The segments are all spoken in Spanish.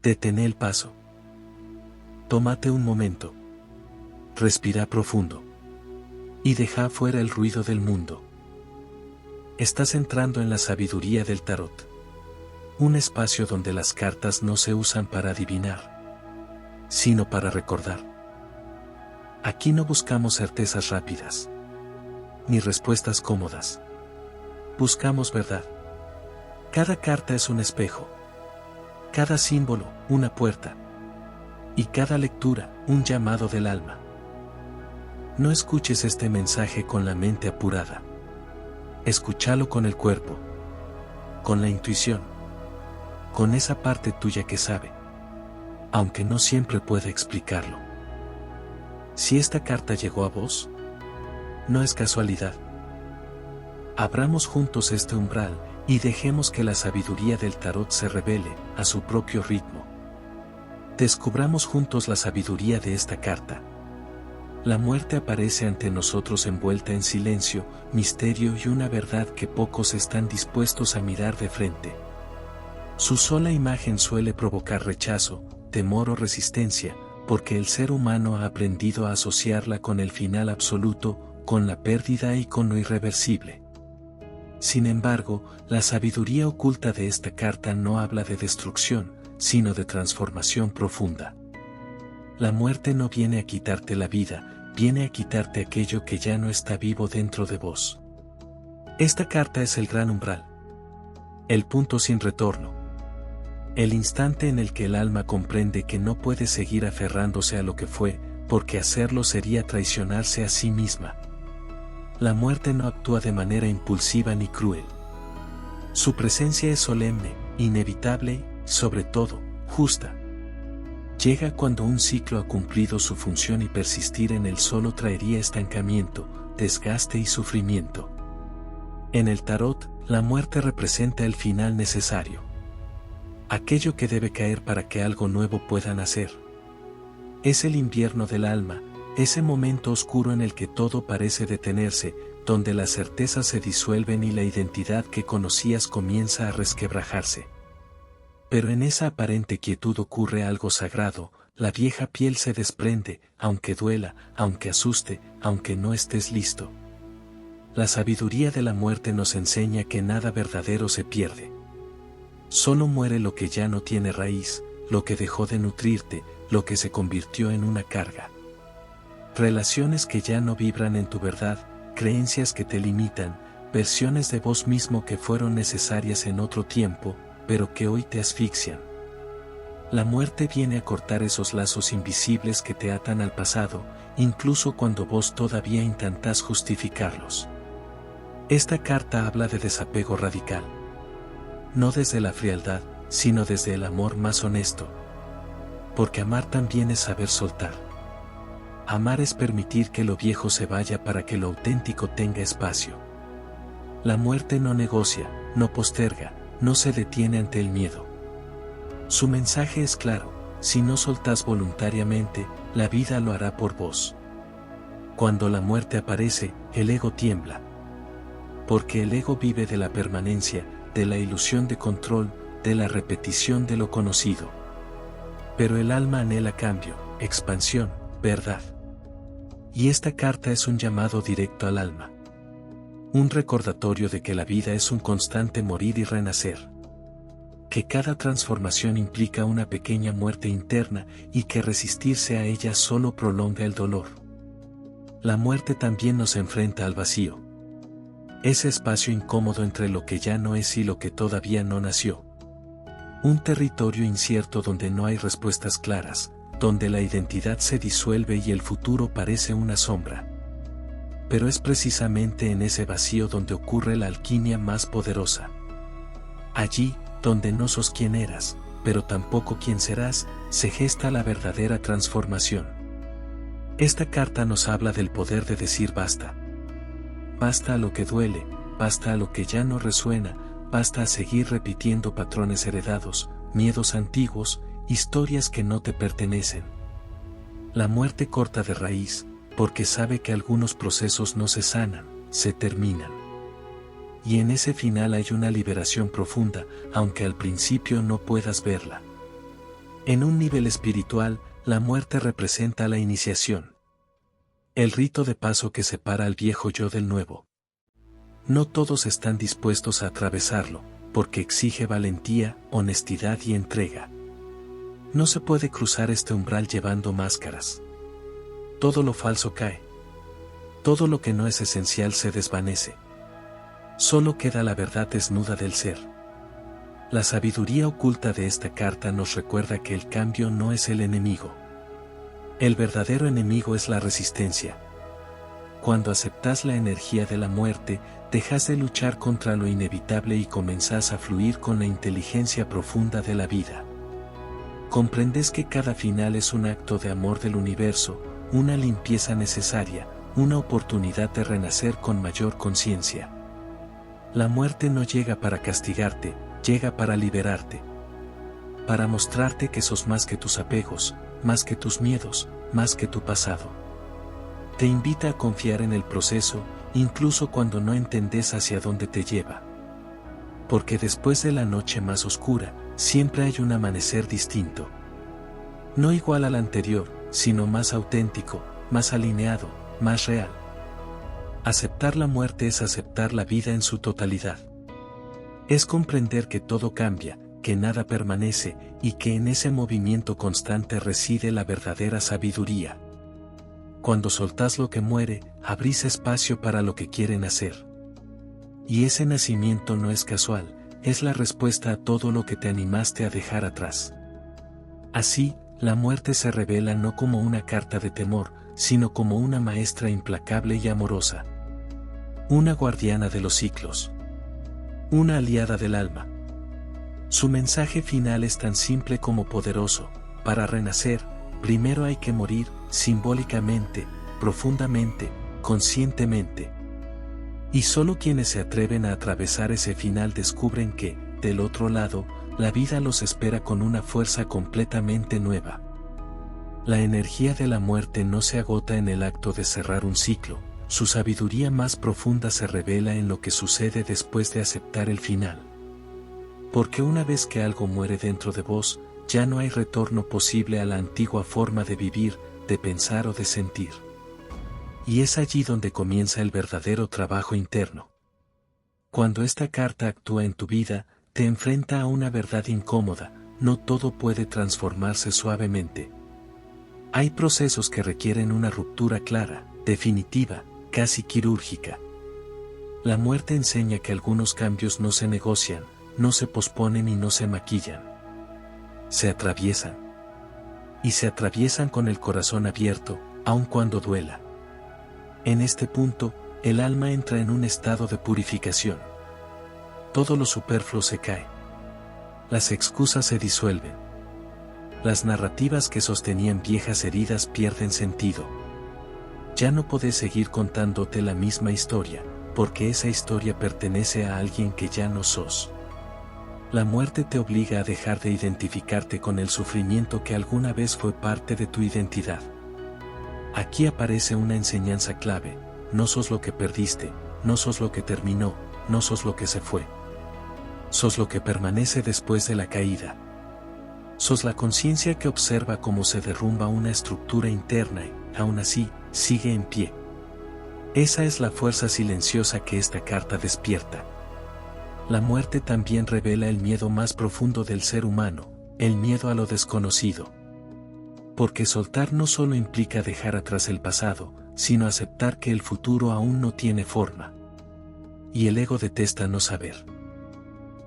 Detén el paso. Tómate un momento. Respira profundo. Y deja afuera el ruido del mundo. Estás entrando en la sabiduría del tarot. Un espacio donde las cartas no se usan para adivinar, sino para recordar. Aquí no buscamos certezas rápidas, ni respuestas cómodas. Buscamos verdad. Cada carta es un espejo. Cada símbolo, una puerta. Y cada lectura, un llamado del alma. No escuches este mensaje con la mente apurada. Escúchalo con el cuerpo, con la intuición, con esa parte tuya que sabe, aunque no siempre puede explicarlo. Si esta carta llegó a vos, no es casualidad. Abramos juntos este umbral y dejemos que la sabiduría del tarot se revele a su propio ritmo. Descubramos juntos la sabiduría de esta carta. La muerte aparece ante nosotros envuelta en silencio, misterio y una verdad que pocos están dispuestos a mirar de frente. Su sola imagen suele provocar rechazo, temor o resistencia, porque el ser humano ha aprendido a asociarla con el final absoluto, con la pérdida y con lo irreversible. Sin embargo, la sabiduría oculta de esta carta no habla de destrucción, sino de transformación profunda. La muerte no viene a quitarte la vida, viene a quitarte aquello que ya no está vivo dentro de vos. Esta carta es el gran umbral. El punto sin retorno. El instante en el que el alma comprende que no puede seguir aferrándose a lo que fue, porque hacerlo sería traicionarse a sí misma. La muerte no actúa de manera impulsiva ni cruel. Su presencia es solemne, inevitable y, sobre todo, justa. Llega cuando un ciclo ha cumplido su función y persistir en él solo traería estancamiento, desgaste y sufrimiento. En el tarot, la muerte representa el final necesario. Aquello que debe caer para que algo nuevo pueda nacer. Es el invierno del alma, ese momento oscuro en el que todo parece detenerse, donde las certezas se disuelven y la identidad que conocías comienza a resquebrajarse. Pero en esa aparente quietud ocurre algo sagrado, la vieja piel se desprende, aunque duela, aunque asuste, aunque no estés listo. La sabiduría de la muerte nos enseña que nada verdadero se pierde. Solo muere lo que ya no tiene raíz, lo que dejó de nutrirte, lo que se convirtió en una carga. Relaciones que ya no vibran en tu verdad, creencias que te limitan, versiones de vos mismo que fueron necesarias en otro tiempo, pero que hoy te asfixian. La muerte viene a cortar esos lazos invisibles que te atan al pasado, incluso cuando vos todavía intentás justificarlos. Esta carta habla de desapego radical. No desde la frialdad, sino desde el amor más honesto. Porque amar también es saber soltar. Amar es permitir que lo viejo se vaya para que lo auténtico tenga espacio. La muerte no negocia, no posterga, no se detiene ante el miedo. Su mensaje es claro: si no soltás voluntariamente, la vida lo hará por vos. Cuando la muerte aparece, el ego tiembla. Porque el ego vive de la permanencia, de la ilusión de control, de la repetición de lo conocido. Pero el alma anhela cambio, expansión, verdad. Y esta carta es un llamado directo al alma. Un recordatorio de que la vida es un constante morir y renacer. Que cada transformación implica una pequeña muerte interna y que resistirse a ella solo prolonga el dolor. La muerte también nos enfrenta al vacío. Ese espacio incómodo entre lo que ya no es y lo que todavía no nació. Un territorio incierto donde no hay respuestas claras, donde la identidad se disuelve y el futuro parece una sombra. Pero es precisamente en ese vacío donde ocurre la alquimia más poderosa. Allí, donde no sos quien eras, pero tampoco quien serás, se gesta la verdadera transformación. Esta carta nos habla del poder de decir basta. Basta a lo que duele, basta a lo que ya no resuena, basta a seguir repitiendo patrones heredados, miedos antiguos, historias que no te pertenecen. La muerte corta de raíz, porque sabe que algunos procesos no se sanan, se terminan. Y en ese final hay una liberación profunda, aunque al principio no puedas verla. En un nivel espiritual, la muerte representa la iniciación. El rito de paso que separa al viejo yo del nuevo. No todos están dispuestos a atravesarlo, porque exige valentía, honestidad y entrega. No se puede cruzar este umbral llevando máscaras. Todo lo falso cae. Todo lo que no es esencial se desvanece. Solo queda la verdad desnuda del ser. La sabiduría oculta de esta carta nos recuerda que el cambio no es el enemigo. El verdadero enemigo es la resistencia. Cuando aceptas la energía de la muerte, dejas de luchar contra lo inevitable y comenzás a fluir con la inteligencia profunda de la vida. Comprendes que cada final es un acto de amor del universo, una limpieza necesaria, una oportunidad de renacer con mayor conciencia. La muerte no llega para castigarte, llega para liberarte. Para mostrarte que sos más que tus apegos, más que tus miedos, más que tu pasado. Te invita a confiar en el proceso, incluso cuando no entendés hacia dónde te lleva. Porque después de la noche más oscura, siempre hay un amanecer distinto. No igual al anterior, sino más auténtico, más alineado, más real. Aceptar la muerte es aceptar la vida en su totalidad. Es comprender que todo cambia, que nada permanece, y que en ese movimiento constante reside la verdadera sabiduría. Cuando soltás lo que muere, abrís espacio para lo que quieren hacer. Y ese nacimiento no es casual, es la respuesta a todo lo que te animaste a dejar atrás. Así, la muerte se revela no como una carta de temor, sino como una maestra implacable y amorosa. Una guardiana de los ciclos. Una aliada del alma. Su mensaje final es tan simple como poderoso: para renacer, primero hay que morir, simbólicamente, profundamente, conscientemente. Y solo quienes se atreven a atravesar ese final descubren que, del otro lado, la vida los espera con una fuerza completamente nueva. La energía de la muerte no se agota en el acto de cerrar un ciclo, su sabiduría más profunda se revela en lo que sucede después de aceptar el final. Porque una vez que algo muere dentro de vos, ya no hay retorno posible a la antigua forma de vivir, de pensar o de sentir. Y es allí donde comienza el verdadero trabajo interno. Cuando esta carta actúa en tu vida, te enfrenta a una verdad incómoda: no todo puede transformarse suavemente. Hay procesos que requieren una ruptura clara, definitiva, casi quirúrgica. La muerte enseña que algunos cambios no se negocian, no se posponen y no se maquillan. Se atraviesan. Y se atraviesan con el corazón abierto, aun cuando duela. En este punto, el alma entra en un estado de purificación. Todo lo superfluo se cae. Las excusas se disuelven. Las narrativas que sostenían viejas heridas pierden sentido. Ya no podés seguir contándote la misma historia, porque esa historia pertenece a alguien que ya no sos. La muerte te obliga a dejar de identificarte con el sufrimiento que alguna vez fue parte de tu identidad. Aquí aparece una enseñanza clave: no sos lo que perdiste, no sos lo que terminó, no sos lo que se fue. Sos lo que permanece después de la caída. Sos la conciencia que observa cómo se derrumba una estructura interna y, aún así, sigue en pie. Esa es la fuerza silenciosa que esta carta despierta. La muerte también revela el miedo más profundo del ser humano, el miedo a lo desconocido. Porque soltar no solo implica dejar atrás el pasado, sino aceptar que el futuro aún no tiene forma. Y el ego detesta no saber.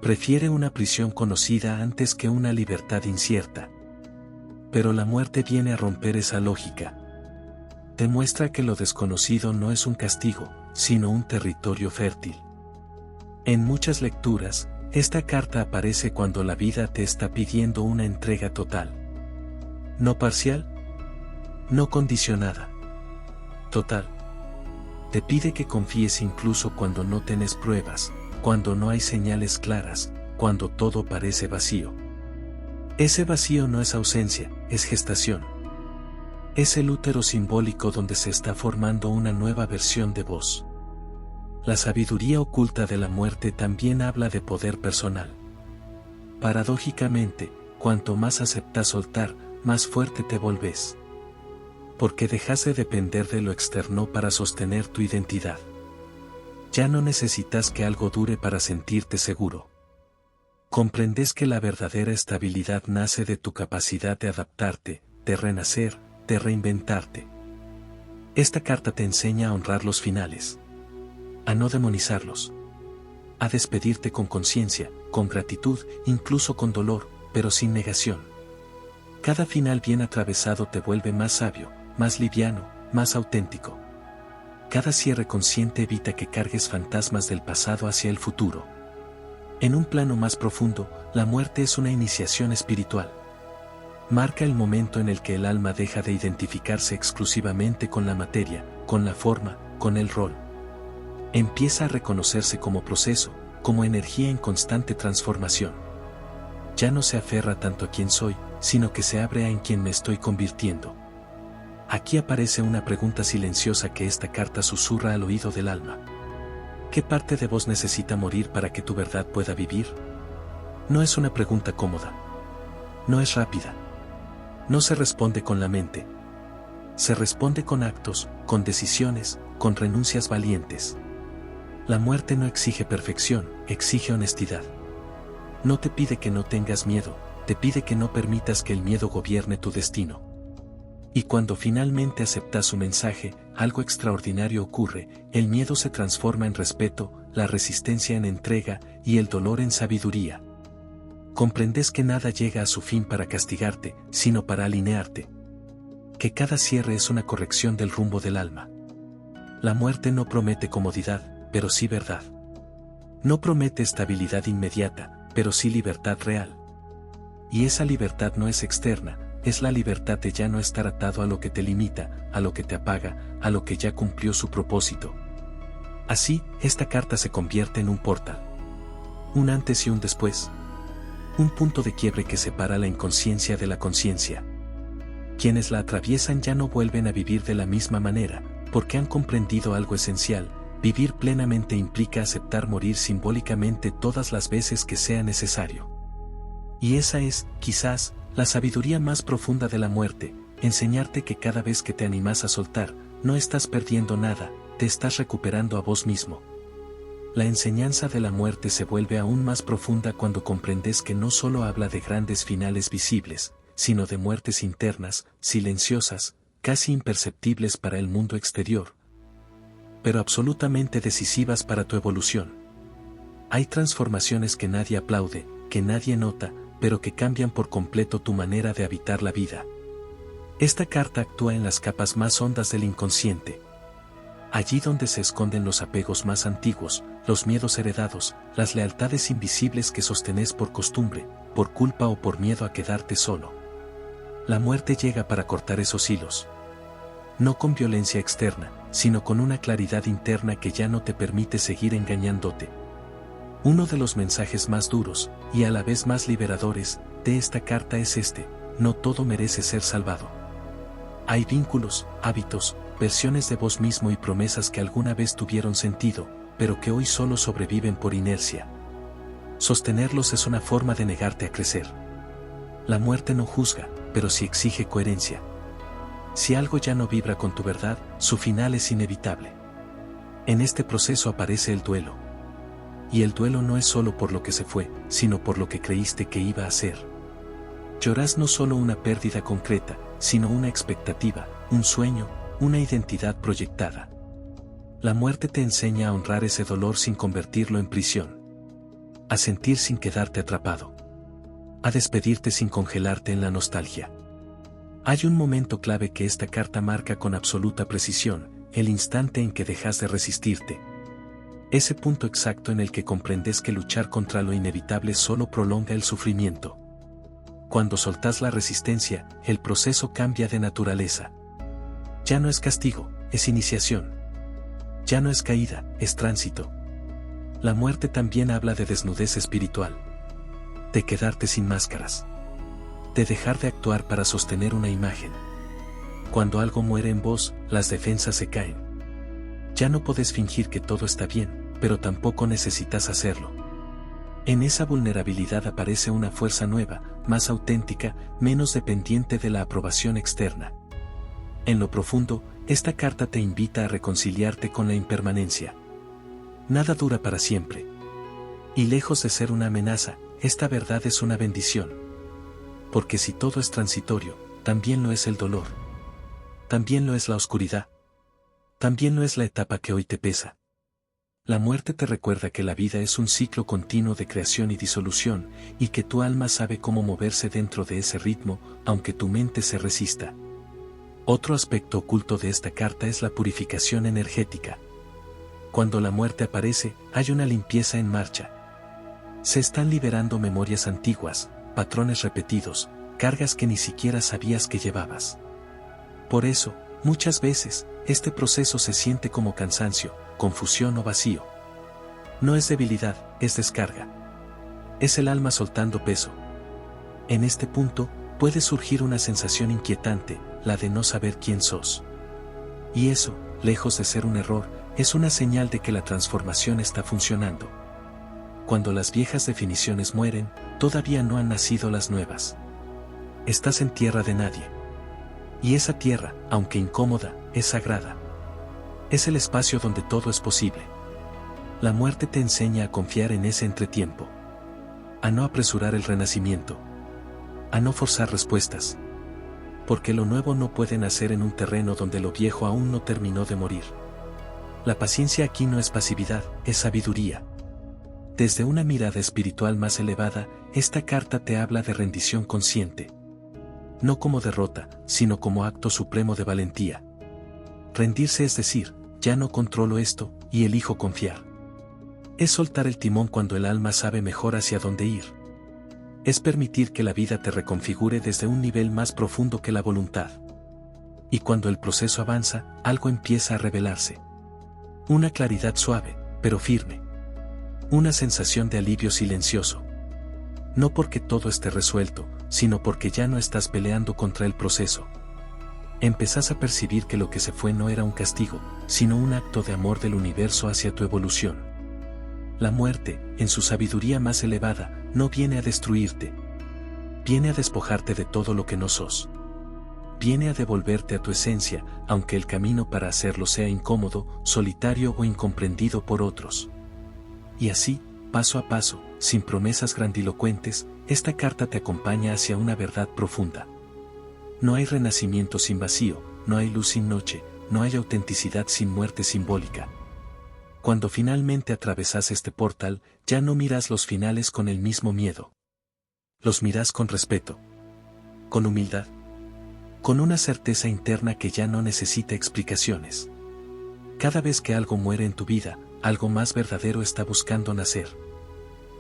Prefiere una prisión conocida antes que una libertad incierta. Pero la muerte viene a romper esa lógica. Te muestra que lo desconocido no es un castigo, sino un territorio fértil. En muchas lecturas, esta carta aparece cuando la vida te está pidiendo una entrega total. No parcial, no condicionada. Total. Te pide que confíes incluso cuando no tenés pruebas, cuando no hay señales claras, cuando todo parece vacío. Ese vacío no es ausencia, es gestación. Es el útero simbólico donde se está formando una nueva versión de vos. La sabiduría oculta de la muerte también habla de poder personal. Paradójicamente, cuanto más aceptas soltar, más fuerte te volvés. Porque dejas de depender de lo externo para sostener tu identidad. Ya no necesitas que algo dure para sentirte seguro. Comprendes que la verdadera estabilidad nace de tu capacidad de adaptarte, de renacer, de reinventarte. Esta carta te enseña a honrar los finales, a no demonizarlos, a despedirte con conciencia, con gratitud, incluso con dolor, pero sin negación. Cada final bien atravesado te vuelve más sabio, más liviano, más auténtico. Cada cierre consciente evita que cargues fantasmas del pasado hacia el futuro. En un plano más profundo, la muerte es una iniciación espiritual. Marca el momento en el que el alma deja de identificarse exclusivamente con la materia, con la forma, con el rol. Empieza a reconocerse como proceso, como energía en constante transformación. Ya no se aferra tanto a quién soy, sino que se abre a en quién me estoy convirtiendo. Aquí aparece una pregunta silenciosa que esta carta susurra al oído del alma. ¿Qué parte de vos necesita morir para que tu verdad pueda vivir? No es una pregunta cómoda. No es rápida. No se responde con la mente. Se responde con actos, con decisiones, con renuncias valientes. La muerte no exige perfección, exige honestidad. No te pide que no tengas miedo, te pide que no permitas que el miedo gobierne tu destino. Y cuando finalmente aceptas su mensaje, algo extraordinario ocurre, el miedo se transforma en respeto, la resistencia en entrega y el dolor en sabiduría. Comprendes que nada llega a su fin para castigarte, sino para alinearte. Que cada cierre es una corrección del rumbo del alma. La muerte no promete comodidad, pero sí verdad. No promete estabilidad inmediata, pero sí libertad real. Y esa libertad no es externa, es la libertad de ya no estar atado a lo que te limita, a lo que te apaga, a lo que ya cumplió su propósito. Así, esta carta se convierte en un portal. Un antes y un después. Un punto de quiebre que separa la inconsciencia de la conciencia. Quienes la atraviesan ya no vuelven a vivir de la misma manera, porque han comprendido algo esencial. Vivir plenamente implica aceptar morir simbólicamente todas las veces que sea necesario. Y esa es, quizás, la sabiduría más profunda de la muerte, enseñarte que cada vez que te animas a soltar, no estás perdiendo nada, te estás recuperando a vos mismo. La enseñanza de la muerte se vuelve aún más profunda cuando comprendes que no solo habla de grandes finales visibles, sino de muertes internas, silenciosas, casi imperceptibles para el mundo exterior, pero absolutamente decisivas para tu evolución. Hay transformaciones que nadie aplaude, que nadie nota, pero que cambian por completo tu manera de habitar la vida. Esta carta actúa en las capas más hondas del inconsciente. Allí donde se esconden los apegos más antiguos, los miedos heredados, las lealtades invisibles que sostenés por costumbre, por culpa o por miedo a quedarte solo. La muerte llega para cortar esos hilos. No con violencia externa, sino con una claridad interna que ya no te permite seguir engañándote. Uno de los mensajes más duros, y a la vez más liberadores, de esta carta es este: no todo merece ser salvado. Hay vínculos, hábitos, versiones de vos mismo y promesas que alguna vez tuvieron sentido, pero que hoy solo sobreviven por inercia. Sostenerlos es una forma de negarte a crecer. La muerte no juzga, pero sí exige coherencia. Si algo ya no vibra con tu verdad, su final es inevitable. En este proceso aparece el duelo. Y el duelo no es solo por lo que se fue, sino por lo que creíste que iba a ser. Llorás no solo una pérdida concreta, sino una expectativa, un sueño, una identidad proyectada. La muerte te enseña a honrar ese dolor sin convertirlo en prisión. A sentir sin quedarte atrapado. A despedirte sin congelarte en la nostalgia. Hay un momento clave que esta carta marca con absoluta precisión, el instante en que dejas de resistirte. Ese punto exacto en el que comprendes que luchar contra lo inevitable solo prolonga el sufrimiento. Cuando soltás la resistencia, el proceso cambia de naturaleza. Ya no es castigo, es iniciación. Ya no es caída, es tránsito. La muerte también habla de desnudez espiritual. De quedarte sin máscaras. De dejar de actuar para sostener una imagen. Cuando algo muere en vos, las defensas se caen. Ya no podés fingir que todo está bien, pero tampoco necesitas hacerlo. En esa vulnerabilidad aparece una fuerza nueva, más auténtica, menos dependiente de la aprobación externa. En lo profundo, esta carta te invita a reconciliarte con la impermanencia. Nada dura para siempre. Y lejos de ser una amenaza, esta verdad es una bendición. Porque si todo es transitorio, también lo es el dolor. También lo es la oscuridad. También lo es la etapa que hoy te pesa. La muerte te recuerda que la vida es un ciclo continuo de creación y disolución, y que tu alma sabe cómo moverse dentro de ese ritmo, aunque tu mente se resista. Otro aspecto oculto de esta carta es la purificación energética. Cuando la muerte aparece, hay una limpieza en marcha. Se están liberando memorias antiguas, patrones repetidos, cargas que ni siquiera sabías que llevabas. Por eso, muchas veces, este proceso se siente como cansancio, confusión o vacío. No es debilidad, es descarga. Es el alma soltando peso. En este punto, puede surgir una sensación inquietante, la de no saber quién sos. Y eso, lejos de ser un error, es una señal de que la transformación está funcionando. Cuando las viejas definiciones mueren, todavía no han nacido las nuevas. Estás en tierra de nadie. Y esa tierra, aunque incómoda, es sagrada. Es el espacio donde todo es posible. La muerte te enseña a confiar en ese entretiempo. A no apresurar el renacimiento. A no forzar respuestas. Porque lo nuevo no puede nacer en un terreno donde lo viejo aún no terminó de morir. La paciencia aquí no es pasividad, es sabiduría. Desde una mirada espiritual más elevada, esta carta te habla de rendición consciente. No como derrota, sino como acto supremo de valentía. Rendirse es decir, ya no controlo esto, y elijo confiar. Es soltar el timón cuando el alma sabe mejor hacia dónde ir. Es permitir que la vida te reconfigure desde un nivel más profundo que la voluntad. Y cuando el proceso avanza, algo empieza a revelarse. Una claridad suave, pero firme. Una sensación de alivio silencioso. No porque todo esté resuelto, sino porque ya no estás peleando contra el proceso. Empezás a percibir que lo que se fue no era un castigo, sino un acto de amor del universo hacia tu evolución. La muerte, en su sabiduría más elevada, no viene a destruirte. Viene a despojarte de todo lo que no sos. Viene a devolverte a tu esencia, aunque el camino para hacerlo sea incómodo, solitario o incomprendido por otros. Y así, paso a paso, sin promesas grandilocuentes, esta carta te acompaña hacia una verdad profunda. No hay renacimiento sin vacío, no hay luz sin noche, no hay autenticidad sin muerte simbólica. Cuando finalmente atravesas este portal, ya no miras los finales con el mismo miedo. Los miras con respeto, con humildad, con una certeza interna que ya no necesita explicaciones. Cada vez que algo muere en tu vida, algo más verdadero está buscando nacer.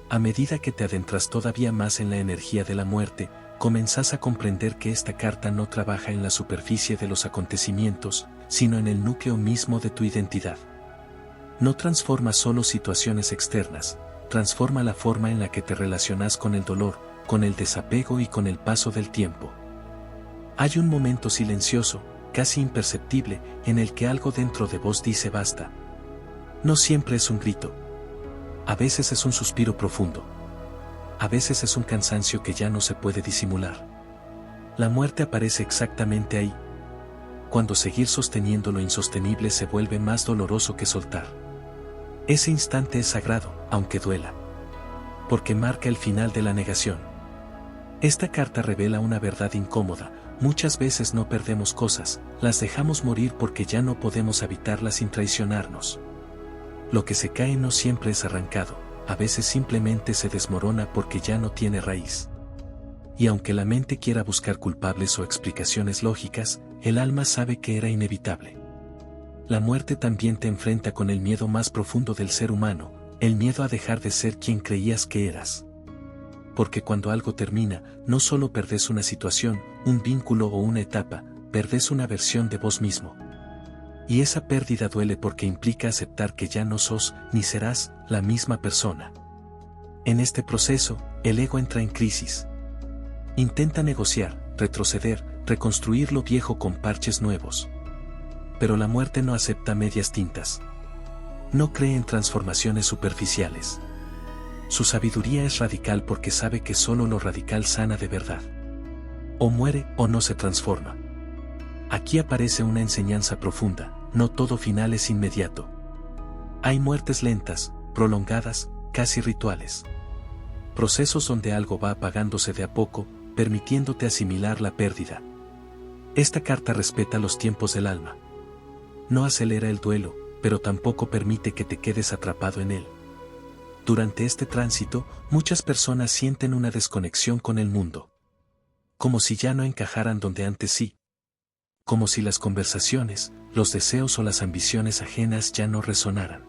A medida que te adentras todavía más en la energía de la muerte, comenzás a comprender que esta carta no trabaja en la superficie de los acontecimientos, sino en el núcleo mismo de tu identidad. No transforma solo situaciones externas, transforma la forma en la que te relacionas con el dolor, con el desapego y con el paso del tiempo. Hay un momento silencioso, casi imperceptible, en el que algo dentro de vos dice basta. No siempre es un grito. A veces es un suspiro profundo. A veces es un cansancio que ya no se puede disimular. La muerte aparece exactamente ahí. Cuando seguir sosteniendo lo insostenible se vuelve más doloroso que soltar. Ese instante es sagrado, aunque duela. Porque marca el final de la negación. Esta carta revela una verdad incómoda. Muchas veces no perdemos cosas, las dejamos morir porque ya no podemos habitarlas sin traicionarnos. Lo que se cae no siempre es arrancado, a veces simplemente se desmorona porque ya no tiene raíz. Y aunque la mente quiera buscar culpables o explicaciones lógicas, el alma sabe que era inevitable. La muerte también te enfrenta con el miedo más profundo del ser humano, el miedo a dejar de ser quien creías que eras. Porque cuando algo termina, no solo perdés una situación, un vínculo o una etapa, perdés una versión de vos mismo. Y esa pérdida duele porque implica aceptar que ya no sos, ni serás, la misma persona. En este proceso, el ego entra en crisis. Intenta negociar, retroceder, reconstruir lo viejo con parches nuevos. Pero la muerte no acepta medias tintas. No cree en transformaciones superficiales. Su sabiduría es radical porque sabe que solo lo radical sana de verdad. O muere o no se transforma. Aquí aparece una enseñanza profunda, no todo final es inmediato. Hay muertes lentas, prolongadas, casi rituales. Procesos donde algo va apagándose de a poco, permitiéndote asimilar la pérdida. Esta carta respeta los tiempos del alma. No acelera el duelo, pero tampoco permite que te quedes atrapado en él. Durante este tránsito, muchas personas sienten una desconexión con el mundo. Como si ya no encajaran donde antes sí. Como si las conversaciones, los deseos o las ambiciones ajenas ya no resonaran.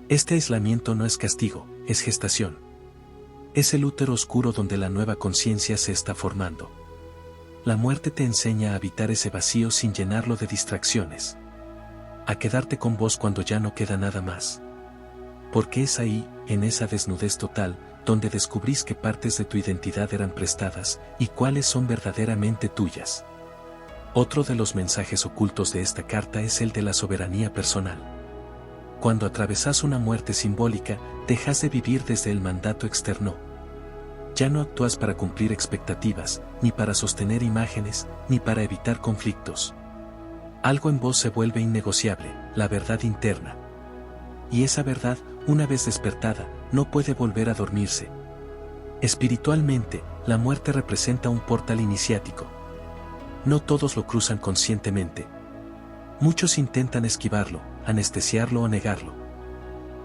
Este aislamiento no es castigo, es gestación. Es el útero oscuro donde la nueva conciencia se está formando. La muerte te enseña a habitar ese vacío sin llenarlo de distracciones. A quedarte con vos cuando ya no queda nada más. Porque es ahí, en esa desnudez total, donde descubrís qué partes de tu identidad eran prestadas y cuáles son verdaderamente tuyas. Otro de los mensajes ocultos de esta carta es el de la soberanía personal. Cuando atravesás una muerte simbólica, dejas de vivir desde el mandato externo. Ya no actúas para cumplir expectativas, ni para sostener imágenes, ni para evitar conflictos. Algo en vos se vuelve innegociable, la verdad interna. Y esa verdad, una vez despertada, no puede volver a dormirse. Espiritualmente, la muerte representa un portal iniciático. No todos lo cruzan conscientemente. Muchos intentan esquivarlo, anestesiarlo o negarlo.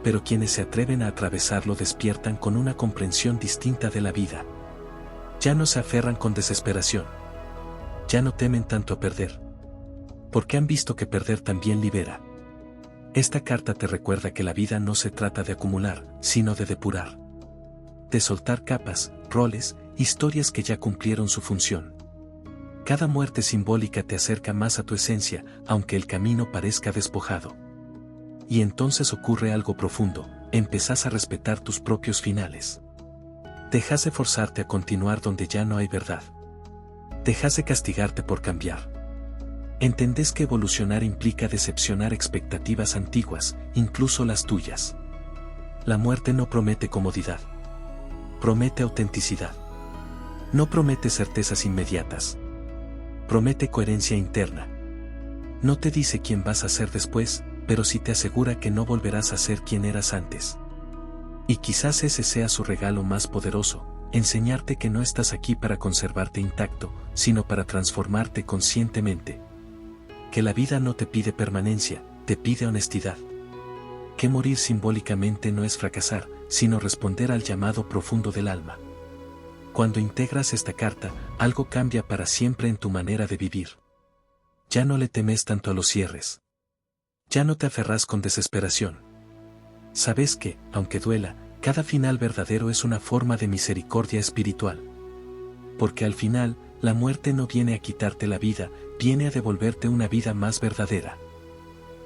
Pero quienes se atreven a atravesarlo despiertan con una comprensión distinta de la vida. Ya no se aferran con desesperación. Ya no temen tanto a perder. Porque han visto que perder también libera. Esta carta te recuerda que la vida no se trata de acumular, sino de depurar. De soltar capas, roles, historias que ya cumplieron su función. Cada muerte simbólica te acerca más a tu esencia, aunque el camino parezca despojado. Y entonces ocurre algo profundo, empezás a respetar tus propios finales. Dejas de forzarte a continuar donde ya no hay verdad. Dejas de castigarte por cambiar. Entendés que evolucionar implica decepcionar expectativas antiguas, incluso las tuyas. La muerte no promete comodidad. Promete autenticidad. No promete certezas inmediatas. Promete coherencia interna. No te dice quién vas a ser después, pero sí te asegura que no volverás a ser quien eras antes. Y quizás ese sea su regalo más poderoso, enseñarte que no estás aquí para conservarte intacto, sino para transformarte conscientemente. Que la vida no te pide permanencia, te pide honestidad. Que morir simbólicamente no es fracasar, sino responder al llamado profundo del alma. Cuando integras esta carta, algo cambia para siempre en tu manera de vivir. Ya no le temes tanto a los cierres. Ya no te aferras con desesperación. Sabes que, aunque duela, cada final verdadero es una forma de misericordia espiritual. Porque al final, la muerte no viene a quitarte la vida, viene a devolverte una vida más verdadera.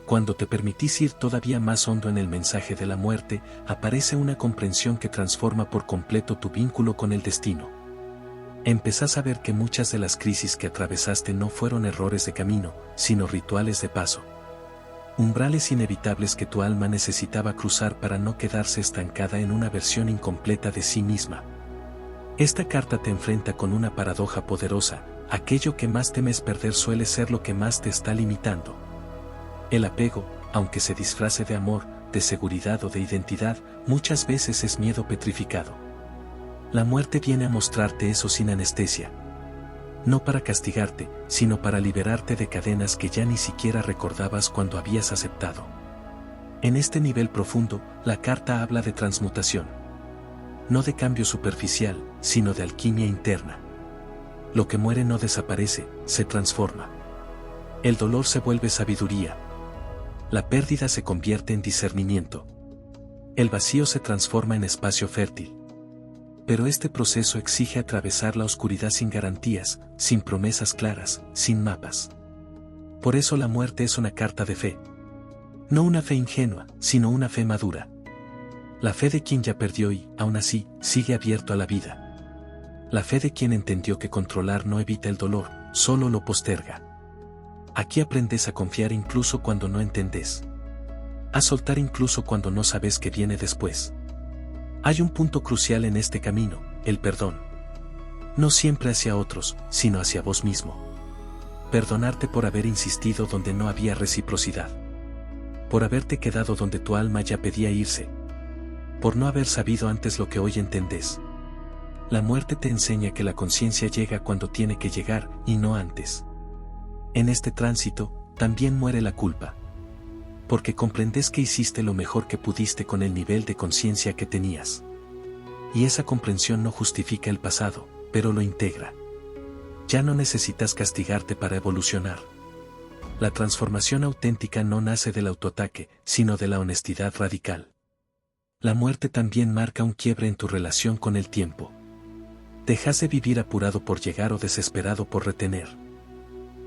Cuando te permitís ir todavía más hondo en el mensaje de la muerte, aparece una comprensión que transforma por completo tu vínculo con el destino. Empezás a ver que muchas de las crisis que atravesaste no fueron errores de camino, sino rituales de paso. Umbrales inevitables que tu alma necesitaba cruzar para no quedarse estancada en una versión incompleta de sí misma. Esta carta te enfrenta con una paradoja poderosa: aquello que más temes perder suele ser lo que más te está limitando. El apego, aunque se disfrace de amor, de seguridad o de identidad, muchas veces es miedo petrificado. La muerte viene a mostrarte eso sin anestesia. No para castigarte, sino para liberarte de cadenas que ya ni siquiera recordabas cuando habías aceptado. En este nivel profundo, la carta habla de transmutación. No de cambio superficial, sino de alquimia interna. Lo que muere no desaparece, se transforma. El dolor se vuelve sabiduría. La pérdida se convierte en discernimiento. El vacío se transforma en espacio fértil. Pero este proceso exige atravesar la oscuridad sin garantías, sin promesas claras, sin mapas. Por eso la muerte es una carta de fe. No una fe ingenua, sino una fe madura. La fe de quien ya perdió y, aún así, sigue abierto a la vida. La fe de quien entendió que controlar no evita el dolor, solo lo posterga. Aquí aprendes a confiar incluso cuando no entendés. A soltar incluso cuando no sabes qué viene después. Hay un punto crucial en este camino, el perdón. No siempre hacia otros, sino hacia vos mismo. Perdonarte por haber insistido donde no había reciprocidad. Por haberte quedado donde tu alma ya pedía irse. Por no haber sabido antes lo que hoy entendés. La muerte te enseña que la conciencia llega cuando tiene que llegar, y no antes. En este tránsito, también muere la culpa. Porque comprendes que hiciste lo mejor que pudiste con el nivel de conciencia que tenías. Y esa comprensión no justifica el pasado, pero lo integra. Ya no necesitas castigarte para evolucionar. La transformación auténtica no nace del autoataque, sino de la honestidad radical. La muerte también marca un quiebre en tu relación con el tiempo. Dejas de vivir apurado por llegar o desesperado por retener.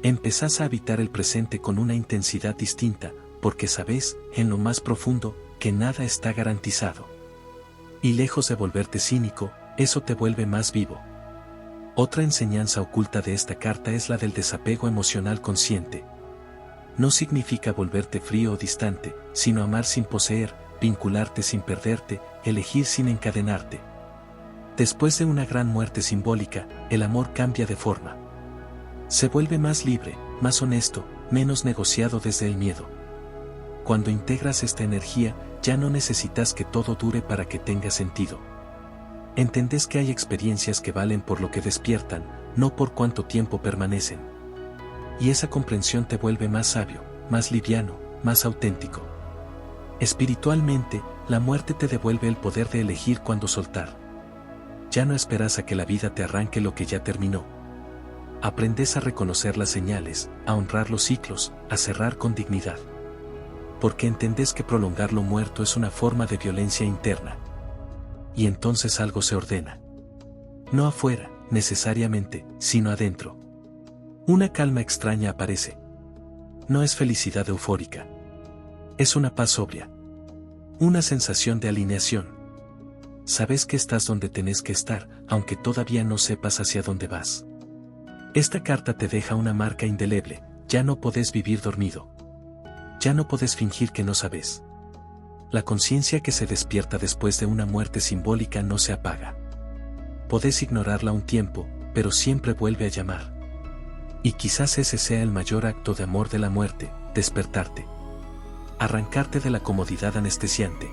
Empezás a habitar el presente con una intensidad distinta, porque sabes, en lo más profundo, que nada está garantizado. Y lejos de volverte cínico, eso te vuelve más vivo. Otra enseñanza oculta de esta carta es la del desapego emocional consciente. No significa volverte frío o distante, sino amar sin poseer, vincularte sin perderte, elegir sin encadenarte. Después de una gran muerte simbólica, el amor cambia de forma. Se vuelve más libre, más honesto, menos negociado desde el miedo. Cuando integras esta energía, ya no necesitas que todo dure para que tenga sentido. Entendés que hay experiencias que valen por lo que despiertan, no por cuánto tiempo permanecen. Y esa comprensión te vuelve más sabio, más liviano, más auténtico. Espiritualmente, la muerte te devuelve el poder de elegir cuándo soltar. Ya no esperas a que la vida te arranque lo que ya terminó. Aprendes a reconocer las señales, a honrar los ciclos, a cerrar con dignidad. Porque entendés que prolongar lo muerto es una forma de violencia interna. Y entonces algo se ordena. No afuera, necesariamente, sino adentro. Una calma extraña aparece. No es felicidad eufórica. Es una paz sobria. Una sensación de alineación. Sabes que estás donde tenés que estar, aunque todavía no sepas hacia dónde vas. Esta carta te deja una marca indeleble, ya no podés vivir dormido. Ya no podés fingir que no sabes. La conciencia que se despierta después de una muerte simbólica no se apaga. Podés ignorarla un tiempo, pero siempre vuelve a llamar. Y quizás ese sea el mayor acto de amor de la muerte, despertarte. Arrancarte de la comodidad anestesiante.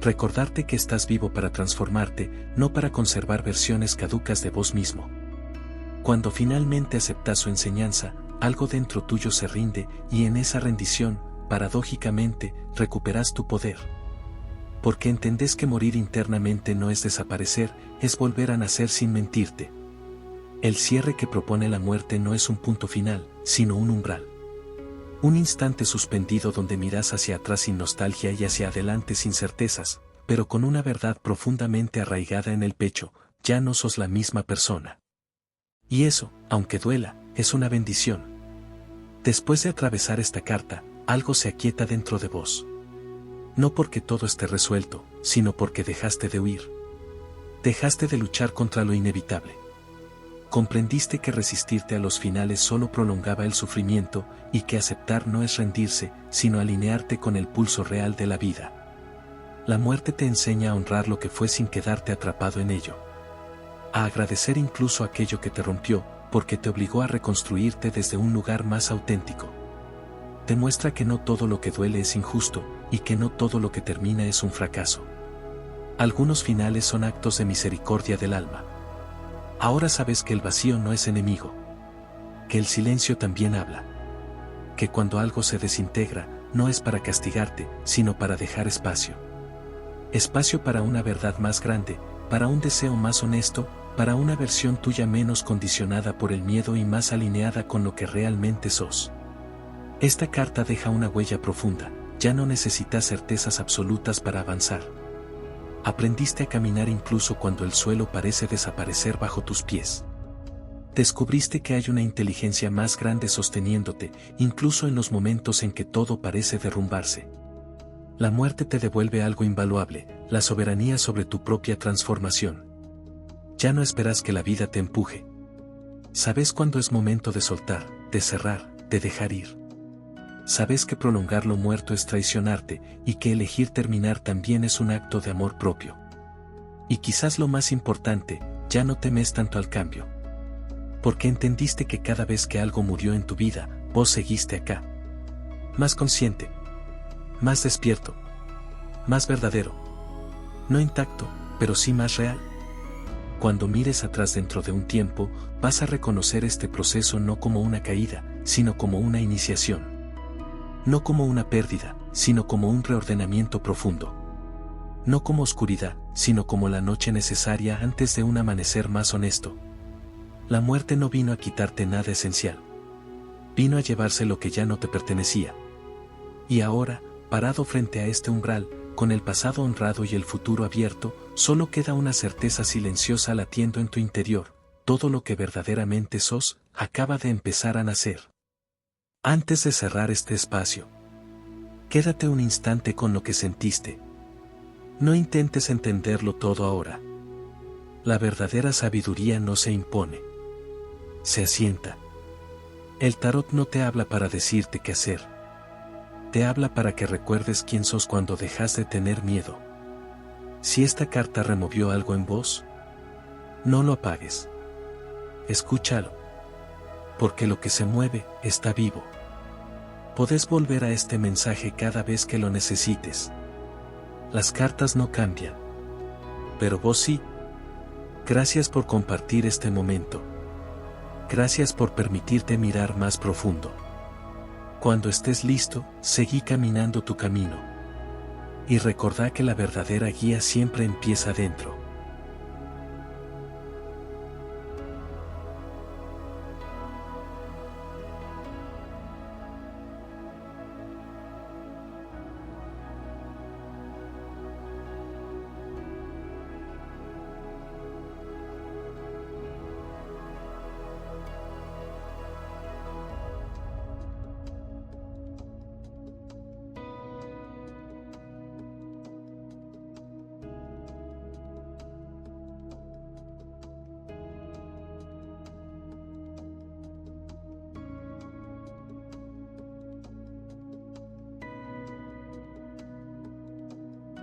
Recordarte que estás vivo para transformarte, no para conservar versiones caducas de vos mismo. Cuando finalmente aceptas su enseñanza, algo dentro tuyo se rinde, y en esa rendición, paradójicamente, recuperas tu poder. Porque entendés que morir internamente no es desaparecer, es volver a nacer sin mentirte. El cierre que propone la muerte no es un punto final, sino un umbral. Un instante suspendido donde miras hacia atrás sin nostalgia y hacia adelante sin certezas, pero con una verdad profundamente arraigada en el pecho: ya no sos la misma persona. Y eso, aunque duela, es una bendición. Después de atravesar esta carta, algo se aquieta dentro de vos. No porque todo esté resuelto, sino porque dejaste de huir. Dejaste de luchar contra lo inevitable. Comprendiste que resistirte a los finales solo prolongaba el sufrimiento, y que aceptar no es rendirse, sino alinearte con el pulso real de la vida. La muerte te enseña a honrar lo que fue sin quedarte atrapado en ello. A agradecer incluso aquello que te rompió, porque te obligó a reconstruirte desde un lugar más auténtico. Te muestra que no todo lo que duele es injusto, y que no todo lo que termina es un fracaso. Algunos finales son actos de misericordia del alma. Ahora sabes que el vacío no es enemigo. Que el silencio también habla. Que cuando algo se desintegra, no es para castigarte, sino para dejar espacio. Espacio para una verdad más grande, para un deseo más honesto, para una versión tuya menos condicionada por el miedo y más alineada con lo que realmente sos. Esta carta deja una huella profunda, ya no necesitas certezas absolutas para avanzar. Aprendiste a caminar incluso cuando el suelo parece desaparecer bajo tus pies. Descubriste que hay una inteligencia más grande sosteniéndote, incluso en los momentos en que todo parece derrumbarse. La muerte te devuelve algo invaluable, la soberanía sobre tu propia transformación. Ya no esperas que la vida te empuje. Sabes cuándo es momento de soltar, de cerrar, de dejar ir. Sabes que prolongar lo muerto es traicionarte, y que elegir terminar también es un acto de amor propio. Y quizás lo más importante, ya no temes tanto al cambio. Porque entendiste que cada vez que algo murió en tu vida, vos seguiste acá. Más consciente. Más despierto. Más verdadero. No intacto, pero sí más real. Cuando mires atrás dentro de un tiempo, vas a reconocer este proceso no como una caída, sino como una iniciación. No como una pérdida, sino como un reordenamiento profundo. No como oscuridad, sino como la noche necesaria antes de un amanecer más honesto. La muerte no vino a quitarte nada esencial. Vino a llevarse lo que ya no te pertenecía. Y ahora, parado frente a este umbral, con el pasado honrado y el futuro abierto, solo queda una certeza silenciosa latiendo en tu interior: todo lo que verdaderamente sos, acaba de empezar a nacer. Antes de cerrar este espacio, quédate un instante con lo que sentiste. No intentes entenderlo todo ahora. La verdadera sabiduría no se impone. Se asienta. El tarot no te habla para decirte qué hacer. Te habla para que recuerdes quién sos cuando dejas de tener miedo. Si esta carta removió algo en vos, no lo apagues. Escúchalo. Porque lo que se mueve, está vivo. Podés volver a este mensaje cada vez que lo necesites. Las cartas no cambian. Pero vos sí. Gracias por compartir este momento. Gracias por permitirte mirar más profundo. Cuando estés listo, seguí caminando tu camino. Y recordá que la verdadera guía siempre empieza dentro.